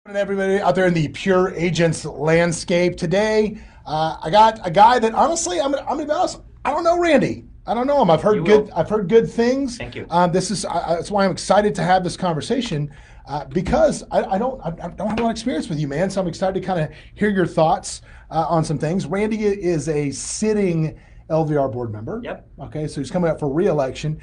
And everybody out there in the pure agents landscape today, I got a guy that honestly, I'm gonna be honest, I don't know Randy. I don't know him. I've heard good things. Thank you. That's why I'm excited to have this conversation because I don't have a lot of experience with you, man. So I'm excited to kind of hear your thoughts on some things. Randy is a sitting LVR board member. Yep. Okay, so he's coming up for re-election.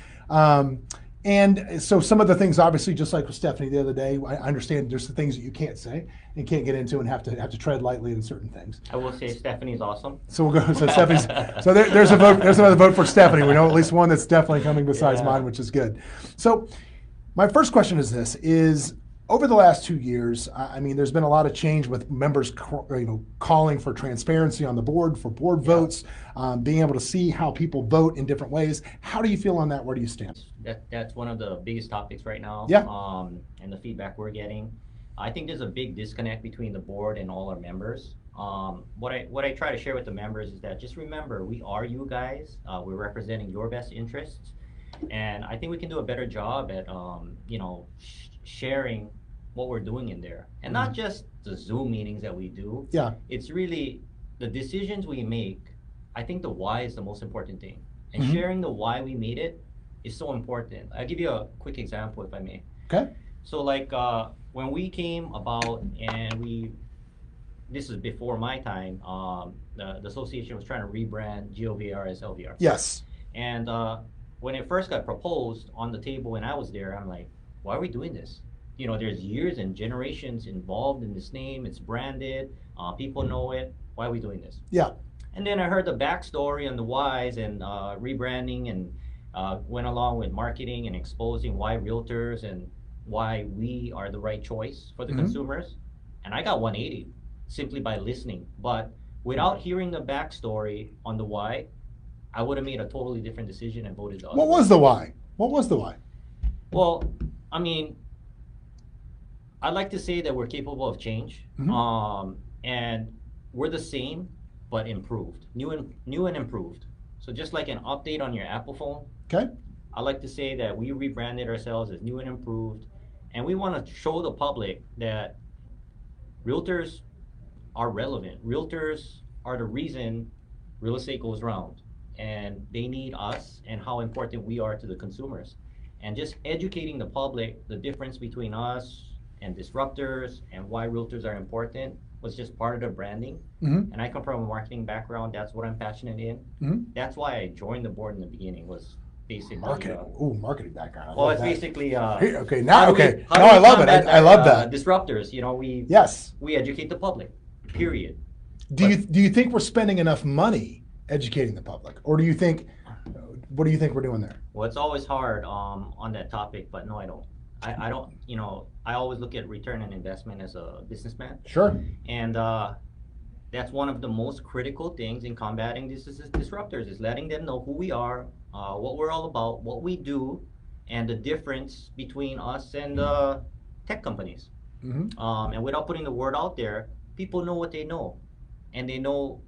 And so some of the things, obviously, just like with Stephanie the other day, I understand there's the things that you can't say and can't get into and have to tread lightly in certain things. I will say Stephanie's awesome. So we'll go. So Stephanie's. So there's a vote. There's another vote for Stephanie. We know at least one that's definitely coming besides mine, which is good. So my first question is this: is over the last 2 years, I mean, there's been a lot of change with members, calling for transparency on the board for board votes, being able to see how people vote in different ways. How do you feel on that? Where do you stand? That's one of the biggest topics right now. Yeah. And the feedback we're getting, I think there's a big disconnect between the board and all our members. What I try to share with the members is that just remember, we are you guys. We're representing your best interests, and I think we can do a better job at sharing what we're doing in there, and not just the Zoom meetings that we do. Yeah. It's really the decisions we make. I think the why is the most important thing, and sharing the why we made it is so important. I'll give you a quick example, if I may. Okay. So like when we came about, and this is before my time, the association was trying to rebrand GOVR as LVR. Yes. And when it first got proposed on the table and I was there, I'm like, why are we doing this? There's years and generations involved in this name. It's branded. People know it. Why are we doing this? Yeah. And then I heard the backstory and the whys and rebranding, and went along with marketing and exposing why realtors and why we are the right choice for the consumers. And I got 180 simply by listening. But without hearing the backstory on the why, I would have made a totally different decision and voted the other way. What was the why? What was the why? Well, I mean, I'd like to say that we're capable of change, and we're the same but improved, new and improved. So just like an update on your Apple phone, Okay. I like to say that we rebranded ourselves as new and improved, and we want to show the public that realtors are relevant. Realtors are the reason real estate goes round, and they need us and how important we are to the consumers. And just educating the public the difference between us and disruptors and why realtors are important was just part of the branding. And I come from a marketing background. That's what I'm passionate in. That's why I joined the board in the beginning, was basically marketing background. Well, it's basically now I love it. I love that. Disruptors, we educate the public, period. Do you think we're spending enough money educating the public, or do you think, what do you think we're doing there? Well, it's always hard on that topic, but no, I don't. I don't, I always look at return on investment as a businessman. Sure. And that's one of the most critical things in combating these disruptors, is letting them know who we are, what we're all about, what we do, and the difference between us and tech companies. And without putting the word out there, people know what they know. And they know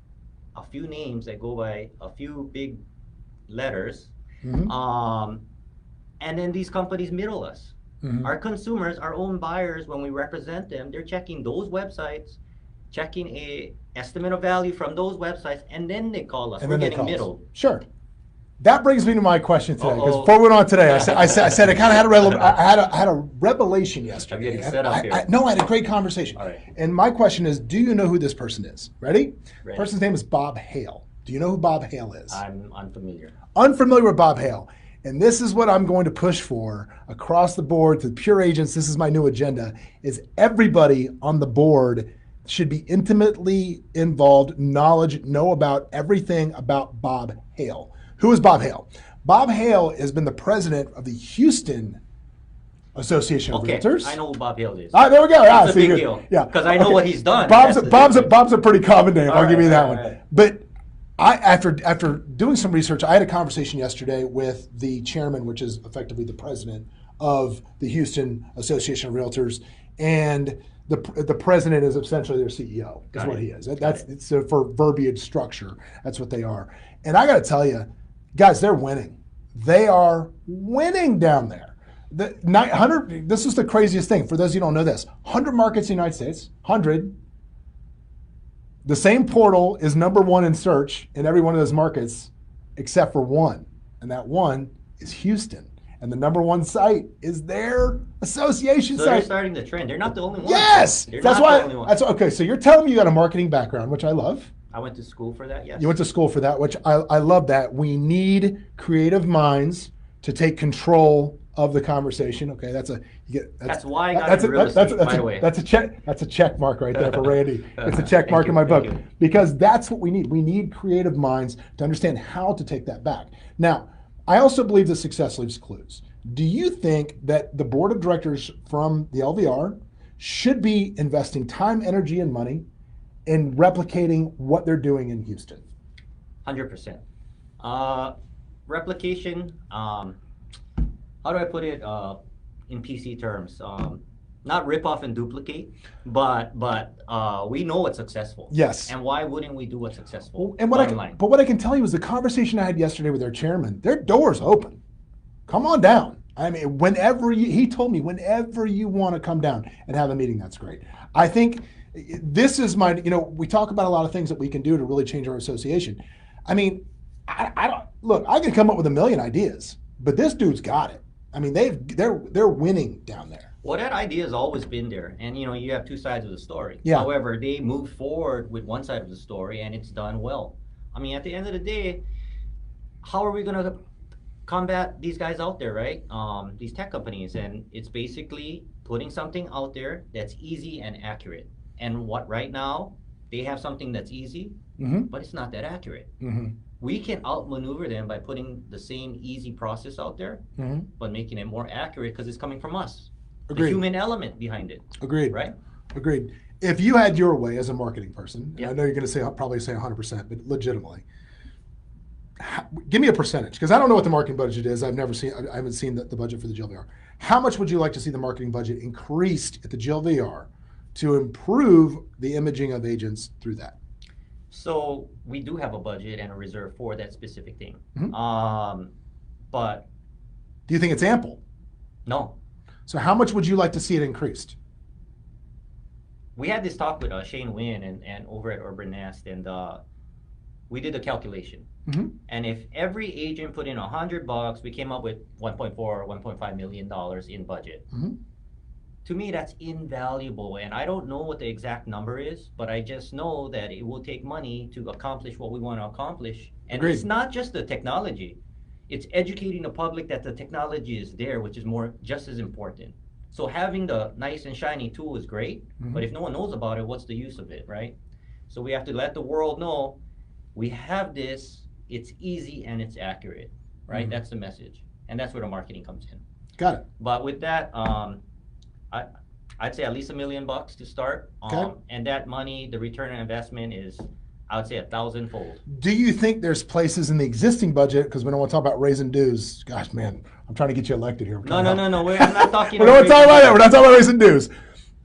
a few names that go by a few big letters. And then these companies middle us. Our consumers, our own buyers, when we represent them, they're checking those websites, checking a estimate of value from those websites, and then they call us. We're getting middled. Sure. That brings me to my question today. Because before we went on today, I said I kind of had a revelation yesterday. I'm getting set up here. No, I had a great conversation. All right. And my question is, do you know who this person is? Ready? The person's name is Bob Hale. Do you know who Bob Hale is? I'm unfamiliar. Unfamiliar with Bob Hale. And this is what I'm going to push for across the board to pure agents. This is my new agenda, is everybody on the board should be intimately involved, know about everything about Bob Hale. Who is Bob Hale? Bob Hale has been the president of the Houston Association of Realtors. I know who Bob Hale is. There we go. It's a big deal. Yeah, because I know what he's done. Bob's a pretty common name. I'll give you that one. Right. But after doing some research, I had a conversation yesterday with the chairman, which is effectively the president of the Houston Association of Realtors, and the president is essentially their CEO. Is what he is. That's so for verbiage structure. That's what they are. And I got to tell you, guys, they're winning. They are winning down there. The 900, this is the craziest thing. For those of you who don't know this, 100 markets in the United States, 100. The same portal is #1 in search in every one of those markets except for one. And that one is Houston. And the #1 site is their association So site. they're starting the trend. They're not the only ones. Yes! They're That's not why. the only ones. That's okay. So you're telling me you got a marketing background, which I love. I went to school for that, yes. You went to school for that, which I love that. We need creative minds to take control of the conversation. Okay, that's why I got into real estate, by the way. That's a check mark right there for Randy. It's a check mark in my book because that's what we need. We need creative minds to understand how to take that back. Now, I also believe that success leaves clues. Do you think that the board of directors from the LVR should be investing time, energy, and money in replicating what they're doing in Houston? 100%. Replication, how do I put it in PC terms? Not rip off and duplicate, but we know what's successful. Yes. And why wouldn't we do what's successful? And what I can tell you is the conversation I had yesterday with their chairman, their door's open. Come on down. I mean, he told me, whenever you want to come down and have a meeting, that's great. I think this is we talk about a lot of things that we can do to really change our association. I mean, I can come up with a million ideas, but this dude's got it. I mean, they're winning down there. Well, that idea has always been there, and you have two sides of the story. Yeah. However, they moved forward with one side of the story, and it's done well. I mean, at the end of the day, how are we going to combat these guys out there, right? These tech companies, and it's basically putting something out there that's easy and accurate. And what right now they have something that's easy, but it's not that accurate. We can outmaneuver them by putting the same easy process out there, but making it more accurate because it's coming from us. Agreed. The human element behind it. Agreed. Right? Agreed. If you had your way as a marketing person, Yeah. I know you're going to probably say 100%, but legitimately, give me a percentage because I don't know what the marketing budget is. I haven't seen the budget for the GLVR. How much would you like to see the marketing budget increased at the GLVR to improve the imaging of agents through that? So we do have a budget and a reserve for that specific thing. But do you think it's ample? No. So how much would you like to see it increased? We had this talk with Shane Wynn and over at Urban Nest, and we did a calculation. And if every agent put in $100, we came up with $1.4 or $1.5 million in budget. To me, that's invaluable, and I don't know what the exact number is, but I just know that it will take money to accomplish what we want to accomplish. And Agreed. It's not just the technology. It's educating the public that the technology is there, which is just as important. So having the nice and shiny tool is great, but if no one knows about it, what's the use of it, right? So we have to let the world know we have this, it's easy and it's accurate, right? That's the message. And that's where the marketing comes in. Got it. But with that, I'd say at least $1 million to start. Okay. And that money, the return on investment is, I would say, 1,000-fold. Do you think there's places in the existing budget, because we don't want to talk about raising dues. Gosh, man, I'm trying to get you elected here. No. I'm not talking We don't want to talk about that. We're not talking about raising dues.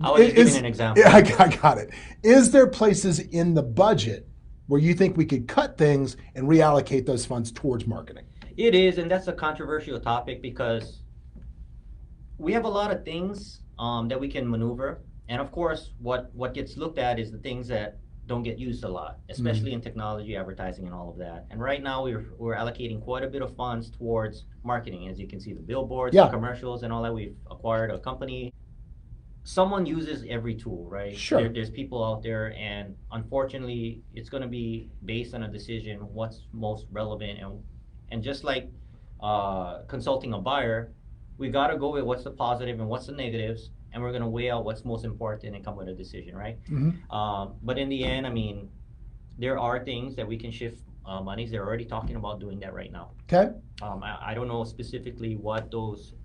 I was just giving an example. Yeah, I got it. Is there places in the budget where you think we could cut things and reallocate those funds towards marketing? It is, and that's a controversial topic because we have a lot of things that we can maneuver. And of course, what gets looked at is the things that don't get used a lot, especially in technology, advertising, and all of that. And right now, we're allocating quite a bit of funds towards marketing. As you can see, the billboards, the commercials, and all that. We've acquired a company. Someone uses every tool, right? Sure. There's people out there, and unfortunately, it's going to be based on a decision what's most relevant. And just like consulting a buyer, we got to go with what's the positive and what's the negatives, and we're going to weigh out what's most important and come with a decision, right? But in the end, I mean, there are things that we can shift monies. They're already talking about doing that right now. Okay. I don't know specifically what those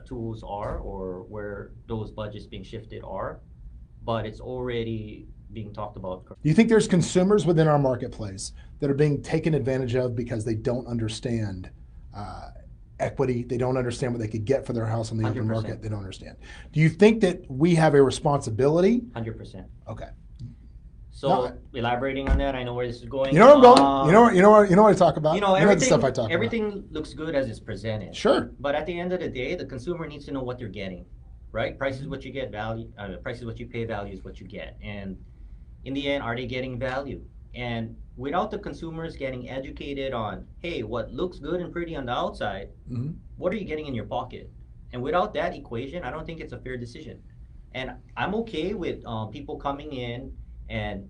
tools are or where those budgets being shifted are, but it's already being talked about. Do you think there's consumers within our marketplace that are being taken advantage of because they don't understand equity? They don't understand what they could get for their house on the open 100%. market. They don't understand. Do you think that we have a responsibility? 100%. Okay. So No, elaborating on that, I know where this is going. you know where I'm going. You know what I talk about. You know, the everything, stuff I talk everything looks good as it's presented. Sure. But at the end of the day, the consumer needs to know what they're getting, right? Price is what you get, value. Price is what you pay, value is what you get. And in the end, are they getting value? And without the consumers getting educated on, hey, what looks good and pretty on the outside, what are you getting in your pocket? And without that equation, I don't think it's a fair decision. And I'm okay with people coming in and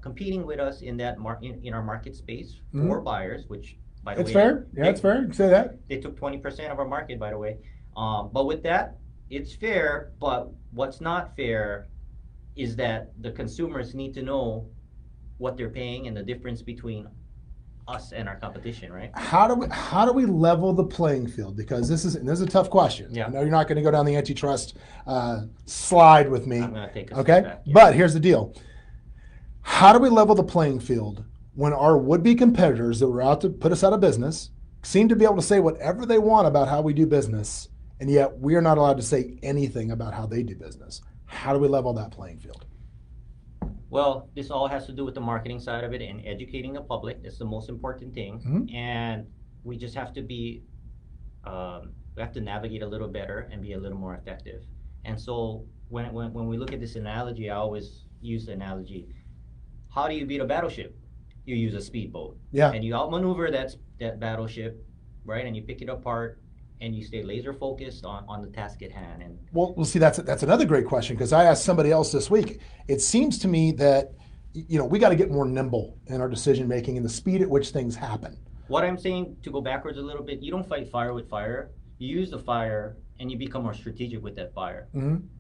competing with us in that in our market space for buyers, which by the It's way, fair. Yeah, it's fair. You can say that. they took 20% of our market, by the way. But with that, it's fair. But what's not fair is that the consumers need to know what they're paying and the difference between us and our competition, right? How do we level the playing field? Because this is a tough question. Yeah. I know you're not going to go down the antitrust slide with me. I'm going to take a step Okay, back, yeah. but here's the deal. How do we level the playing field when our would-be competitors that were out to put us out of business seem to be able to say whatever they want about how we do business, and yet we are not allowed to say anything about how they do business? How do we level that playing field? Well, this all has to do with the marketing side of it and educating the public. That's the most important thing. And we just have to be, we have to navigate a little better and be a little more effective. And so when we look at this analogy, I always use the analogy, how do you beat a battleship? You use a speedboat. Yeah. And you outmaneuver that battleship, right? And you pick it apart and you stay laser focused on the task at hand. And Well, see, that's another great question, because I asked somebody else this week. It seems to me that we got to get more nimble in our decision making and the speed at which things happen. what I'm saying, to go backwards a little bit, you don't fight fire with fire. You use the fire and you become more strategic with that fire.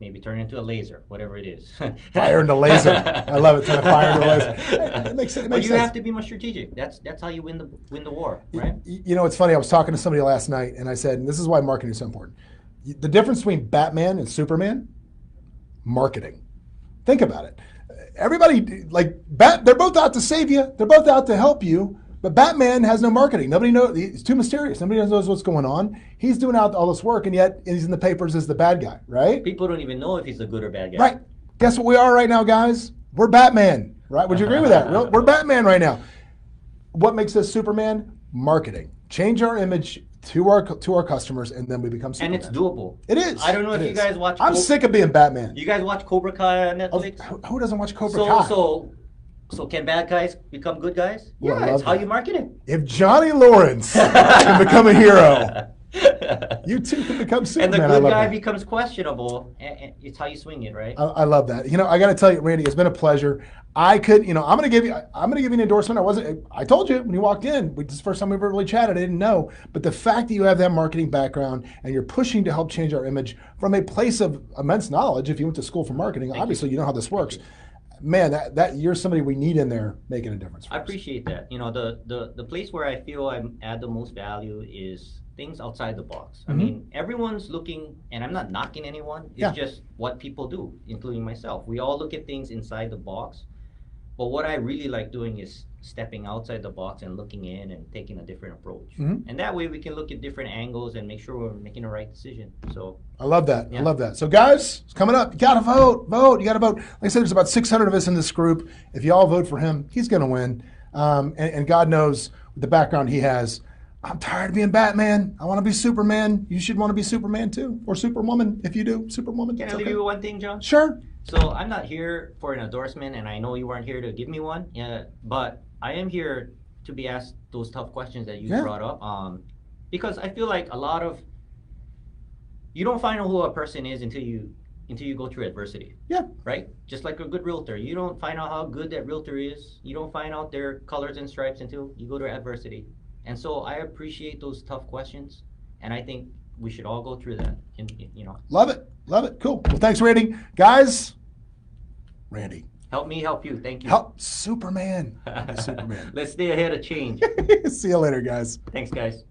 Maybe turn it into a laser, whatever it is. Fire into laser. I love it. Turn a fire into laser. It makes sense. But you have to be more strategic. That's how you win the war, right? It's funny. I was talking to somebody last night, and I said, and this is why marketing is so important. The difference between Batman and Superman, marketing. Think about it. Everybody, they're both out to save you. They're both out to help you. But Batman has no marketing. Nobody knows. He's too mysterious. Nobody knows what's going on. He's doing all this work, and yet he's in the papers as the bad guy, right? People don't even know if he's a good or bad guy. Right. Guess what we are right now, guys? We're Batman, right? Would you agree with that? We're Batman right now. What makes us Superman? Marketing. Change our image to our customers, and then we become Superman. And it's doable. It is. I don't know if you guys watch. I'm sick of being Batman. You guys watch Cobra Kai on Netflix? Who doesn't watch Cobra Kai? So can bad guys become good guys? Well, Yeah, it's how you market it. If Johnny Lawrence can become a hero, you too can become Superman. And the good guy becomes questionable, and it's how you swing it, right? I love that. I got to tell you, Randy, it's been a pleasure. I'm going to give you an endorsement. I told you when you walked in, this is the first time we've ever really chatted. I didn't know, but the fact that you have that marketing background and you're pushing to help change our image from a place of immense knowledge. If you went to school for marketing, obviously you know how this works. Man, that you're somebody we need in there making a difference for us. I appreciate that. The place where I feel I add the most value is things outside the box. I mean, everyone's looking, and I'm not knocking anyone. It's just what people do, including myself. We all look at things inside the box. But what I really like doing is stepping outside the box and looking in and taking a different approach. And that way we can look at different angles and make sure we're making the right decision. So I love that. I love that. So guys, it's coming up. You got to vote. You got to vote. Like I said, there's about 600 of us in this group. If you all vote for him, he's going to win. And God knows the background he has. I'm tired of being Batman. I want to be Superman. You should want to be Superman too, or Superwoman if you do. Superwoman. Can I leave you with one thing, John? Sure. So I'm not here for an endorsement, and I know you weren't here to give me one. But I am here to be asked those tough questions that you brought up. Because I feel like you don't find out who a person is until you go through adversity. Yeah. Right? Just like a good realtor. You don't find out how good that realtor is. You don't find out their colors and stripes until you go through adversity. And so I appreciate those tough questions, and I think we should all go through that. Love it. Love it. Cool. Well, thanks, Randy. Guys, Randy. Help me help you. Thank you. Help Superman. Superman. Let's stay ahead of change. See you later, guys. Thanks, guys.